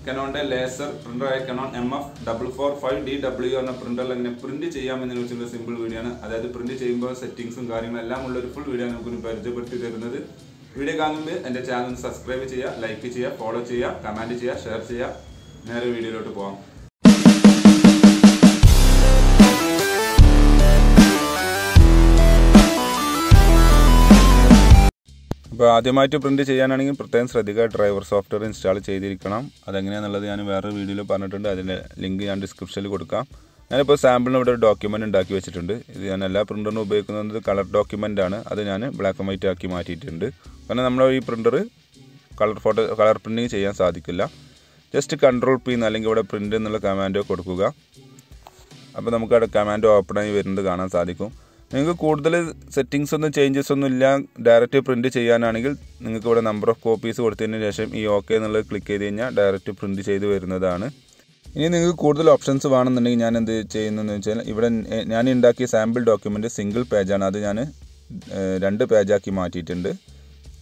Canon laser printer Canon MF445dw എന്ന പ്രിന്ററിൽ എങ്ങനെ print ചെയ്യാമെന്നതിനെ കുറിച്ചുള്ള സിമ്പിൾ വീഡിയോ ആണ്. അതായത് പ്രിന്റ് ചെയ്യുമ്പോൾ സെറ്റിംഗ്സും കാര്യങ്ങളെല്ലാം ഉള്ള ഒരു ഫുൾ വീഡിയോ നമുക്ക് പരിചയപ്പെടുത്തി തരുന്നത്. വീഡിയോ കാണുമ്പോൾ എൻ്റെ ചാനൽ സബ്സ്ക്രൈബ് ചെയ്യുക, ലൈക്ക് ചെയ്യുക, ഫോളോ ചെയ്യുക, കമന്റ് ചെയ്യുക, ഷെയർ ചെയ്യുക. നേരെ വീഡിയോയിലോട്ട് പോകാം. അപ്പോൾ ആദ്യമായിട്ട് പ്രിന്റ് ചെയ്യാനാണെങ്കിൽ പ്രത്യേകം ശ്രദ്ധിക്കുക, ഡ്രൈവർ സോഫ്റ്റ്വെയർ ഇൻസ്റ്റാൾ ചെയ്തിരിക്കണം. അതെങ്ങനെയാണെന്നുള്ളത് ഞാൻ വേറെ വീഡിയോയിൽ പറഞ്ഞിട്ടുണ്ട്. അതിൻ്റെ ലിങ്ക് ഞാൻ ഡിസ്ക്രിപ്ഷനിൽ കൊടുക്കാം. ഞാനിപ്പോൾ സാമ്പിളിന് ഇവിടെ ഒരു ഡോക്യുമെൻ്റ് ഉണ്ടാക്കി വെച്ചിട്ടുണ്ട്. ഇത് ഞാൻ എല്ലാ പ്രിൻ്ററിനും ഉപയോഗിക്കുന്നത് കളർ ഡോക്യുമെൻ്റ് ആണ്. അത് ഞാൻ ബ്ലാക്ക് ആൻഡ് വൈറ്റ് ആക്കി മാറ്റിയിട്ടുണ്ട്. കാരണം നമ്മൾ ഈ പ്രിൻ്റർ കളർ പ്രിൻറ്റിങ് ചെയ്യാൻ സാധിക്കില്ല. ജസ്റ്റ് Ctrl+P അല്ലെങ്കിൽ ഇവിടെ പ്രിൻ്റ് എന്നുള്ള കമാൻഡോ കൊടുക്കുക. അപ്പോൾ നമുക്ക് അവിടെ കമാൻഡോ ഓപ്പണായി വരുന്നത് കാണാൻ സാധിക്കും. നിങ്ങൾക്ക് കൂടുതൽ സെറ്റിങ്സ് ഒന്നും ചേഞ്ചസ് ഒന്നും ഇല്ല, ഡയറക്റ്റ് പ്രിൻറ്റ് ചെയ്യാനാണെങ്കിൽ നിങ്ങൾക്ക് ഇവിടെ നമ്പർ ഓഫ് കോപ്പീസ് കൊടുത്തതിന് ശേഷം ഈ ഓക്കെ എന്നുള്ളത് ക്ലിക്ക് ചെയ്ത് കഴിഞ്ഞാൽ ഡയറക്റ്റ് പ്രിൻറ്റ് ചെയ്ത് വരുന്നതാണ്. ഇനി നിങ്ങൾക്ക് കൂടുതൽ ഓപ്ഷൻസ് വേണമെന്നുണ്ടെങ്കിൽ ഞാൻ എന്ത് ചെയ്യുന്നതെന്ന് വെച്ചാൽ ഇവിടെ ഞാൻ ഉണ്ടാക്കിയ സാമ്പിൾ ഡോക്യുമെൻറ്റ് സിംഗിൾ പേജാണ്. അത് ഞാൻ 2 പേജാക്കി മാറ്റിയിട്ടുണ്ട്.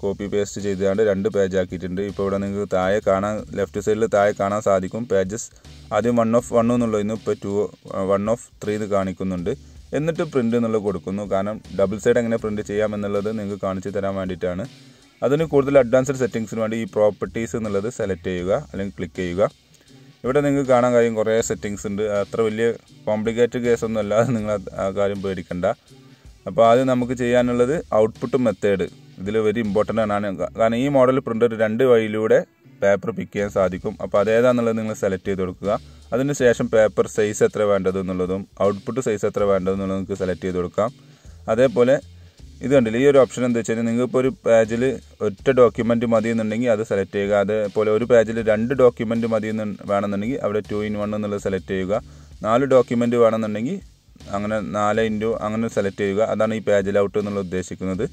കോപ്പി പേസ്റ്റ് ചെയ്തുകൊണ്ട് 2 പേജാക്കിയിട്ടുണ്ട്. ഇപ്പോൾ ഇവിടെ നിങ്ങൾക്ക് താഴെ കാണാൻ, ലെഫ്റ്റ് സൈഡിൽ താഴെ കാണാൻ സാധിക്കും പേജസ്. ആദ്യം 1 of 1 എന്നുള്ളതിന് ഇപ്പോൾ 1 of 3 എന്ന് കാണിക്കുന്നുണ്ട്. എന്നിട്ട് പ്രിൻ്റ് എന്നുള്ളത് കൊടുക്കുന്നു. കാരണം ഡബിൾ സൈഡ് എങ്ങനെ പ്രിൻറ്റ് ചെയ്യാം എന്നുള്ളത് നിങ്ങൾക്ക് കാണിച്ചു തരാൻ വേണ്ടിയിട്ടാണ്. അതിന് കൂടുതൽ അഡ്വാൻസ്ഡ് സെറ്റിങ്സിന് വേണ്ടി ഈ പ്രോപ്പർട്ടീസ് എന്നുള്ളത് സെലക്ട് ചെയ്യുക അല്ലെങ്കിൽ ക്ലിക്ക് ചെയ്യുക. ഇവിടെ നിങ്ങൾക്ക് കാണാൻ കഴിയും കുറേ സെറ്റിങ്സ് ഉണ്ട്. അത്ര വലിയ കോംപ്ലിക്കേറ്റഡ് കേസൊന്നും അല്ലാതെ നിങ്ങൾ ആ കാര്യം പേടിക്കണ്ട. അപ്പോൾ ആദ്യം നമുക്ക് ചെയ്യാനുള്ളത് ഔട്ട്പുട്ട് മെത്തേഡ്. ഇതിൽ വെരി ഇമ്പോർട്ടൻ്റ് ആണ്. കാരണം ഈ മോഡൽ പ്രിൻ്റർ 2 വഴിയിലൂടെ പേപ്പർ പിക്ക് ചെയ്യാൻ സാധിക്കും. അപ്പോൾ അതേതാണെന്നുള്ളത് നിങ്ങൾ സെലക്ട് ചെയ്ത് കൊടുക്കുക. അതിന് ശേഷം പേപ്പർ സൈസ് എത്ര വേണ്ടതെന്നുള്ളതും ഔട്ട്പുട്ട് സൈസ് എത്ര വേണ്ടതെന്നുള്ളതും നിങ്ങൾക്ക് സെലക്ട് ചെയ്ത് കൊടുക്കാം. അതേപോലെ ഇത് കണ്ടില്ല, ഈ ഒരു ഓപ്ഷൻ എന്താ വെച്ച് കഴിഞ്ഞാൽ നിങ്ങൾക്കിപ്പോൾ ഒരു പേജിൽ ഒറ്റ ഡോക്യുമെൻറ്റ് മതി എന്നുണ്ടെങ്കിൽ അത് സെലക്ട് ചെയ്യുക. അതേപോലെ ഒരു പേജിൽ 2 ഡോക്യുമെൻറ്റ് മതി വേണമെന്നുണ്ടെങ്കിൽ അവിടെ 2-in-1 എന്നുള്ളത് സെലക്ട് ചെയ്യുക. 4 ഡോക്യുമെൻറ്റ് വേണമെന്നുണ്ടെങ്കിൽ അങ്ങനെ 4 അങ്ങനെ സെലക്ട് ചെയ്യുക. അതാണ് ഈ പേജിൽ ഔട്ട് എന്നുള്ള ഉദ്ദേശിക്കുന്നത്.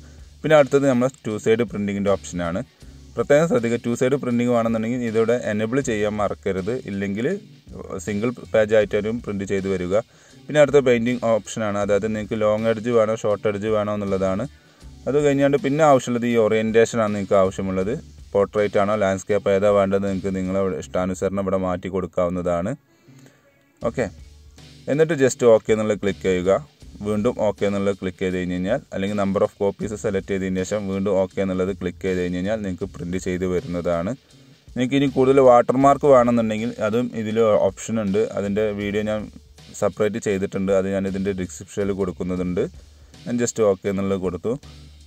പിന്നെ അടുത്തത് നമ്മൾ 2 സൈഡ് പ്രിൻറ്റിങ്ങിൻ്റെ ഓപ്ഷനാണ്. പ്രത്യേകം ശ്രദ്ധിക്കുക, 2 സൈഡ് പ്രിൻറ്റിങ് വേണമെന്നുണ്ടെങ്കിൽ ഇതോടെ എനേബിൾ ചെയ്യാൻ മറക്കരുത്. ഇല്ലെങ്കിൽ സിംഗിൾ പേജായിട്ടായിരിക്കും പ്രിൻറ്റ് ചെയ്ത് വരിക. പിന്നെ അടുത്ത പെയിൻറ്റിങ് ഓപ്ഷനാണ്. അതായത് നിങ്ങൾക്ക് ലോങ് എഡ്ജ് വേണോ ഷോർട്ട് എഡ്ജ് വേണോ എന്നുള്ളതാണ്. അത് കഴിഞ്ഞാണ്ട് പിന്നെ ആവശ്യമുള്ളത് ഈ ഓറിയൻറ്റേഷനാണ് നിങ്ങൾക്ക് ആവശ്യമുള്ളത്. പോർട്രേറ്റ് ആണോ ലാൻഡ്സ്കേപ്പ് ഏതാ വേണ്ടത് നിങ്ങൾക്ക് നിങ്ങളുടെ ഇഷ്ടാനുസരണം ഇവിടെ മാറ്റി കൊടുക്കാവുന്നതാണ്. ഓക്കെ, എന്നിട്ട് ജസ്റ്റ് ഓക്കെ എന്നുള്ളത് ക്ലിക്ക് ചെയ്യുക. വീണ്ടും ഓക്കെ എന്നുള്ളത് ക്ലിക്ക് ചെയ്ത് കഴിഞ്ഞ് കഴിഞ്ഞാൽ, അല്ലെങ്കിൽ നമ്പർ ഓഫ് കോപ്പീസ് സെലക്ട് ചെയ്തതിന് ശേഷം വീണ്ടും ഓക്കെ എന്നുള്ളത് ക്ലിക്ക് ചെയ്ത് കഴിഞ്ഞ് കഴിഞ്ഞാൽ നിങ്ങൾക്ക് പ്രിൻറ്റ് ചെയ്ത് വരുന്നതാണ്. നിങ്ങൾക്ക് ഇനി കൂടുതൽ വാട്ടർമാർക്ക് വേണമെന്നുണ്ടെങ്കിൽ അതും ഇതിൽ ഓപ്ഷൻ ഉണ്ട്. അതിൻ്റെ വീഡിയോ ഞാൻ സെപ്പറേറ്റ് ചെയ്തിട്ടുണ്ട്. അത് ഞാൻ ഇതിൻ്റെ ഡിസ്ക്രിപ്ഷനിൽ കൊടുക്കുന്നുണ്ട്. ഞാൻ ജസ്റ്റ് ഓക്കെ എന്നുള്ളത് കൊടുത്തു.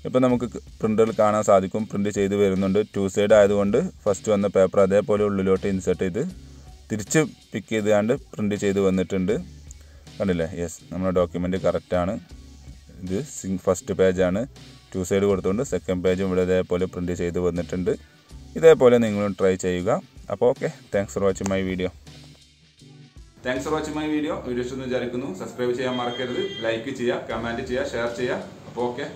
ഇപ്പോൾ നമുക്ക് പ്രിൻ്ററിൽ കാണാൻ സാധിക്കും പ്രിൻറ്റ് ചെയ്ത് വരുന്നുണ്ട്. 2 സൈഡ് ആയതുകൊണ്ട് ഫസ്റ്റ് വന്ന പേപ്പർ അതേപോലെ ഉള്ളിലോട്ട് ഇൻസേർട്ട് ചെയ്ത് തിരിച്ച് പിക്ക് ചെയ്തുകൊണ്ട് പ്രിൻറ്റ് ചെയ്ത് വന്നിട്ടുണ്ട്. കണ്ടില്ലേ? യെസ്, നമ്മുടെ ഡോക്യുമെൻറ്റ് കറക്റ്റാണ്. ഇത് ഫസ്റ്റ് പേജാണ്. 2 സൈഡ് കൊടുത്തുകൊണ്ട് സെക്കൻഡ് പേജും ഇവിടെ ഇതേപോലെ പ്രിൻറ്റ് ചെയ്ത് വന്നിട്ടുണ്ട്. ഇതേപോലെ നിങ്ങളും ട്രൈ ചെയ്യുക. അപ്പോൾ okay, thanks for watching my video. Video ഇഷ്ടമെന്ന് വിചാരിക്കുന്നു. സബ്സ്ക്രൈബ് ചെയ്യാൻ മറക്കരുത്. ലൈക്ക് ചെയ്യുക, കമൻറ്റ് ചെയ്യുക, ഷെയർ ചെയ്യുക. അപ്പോൾ ഓക്കെ.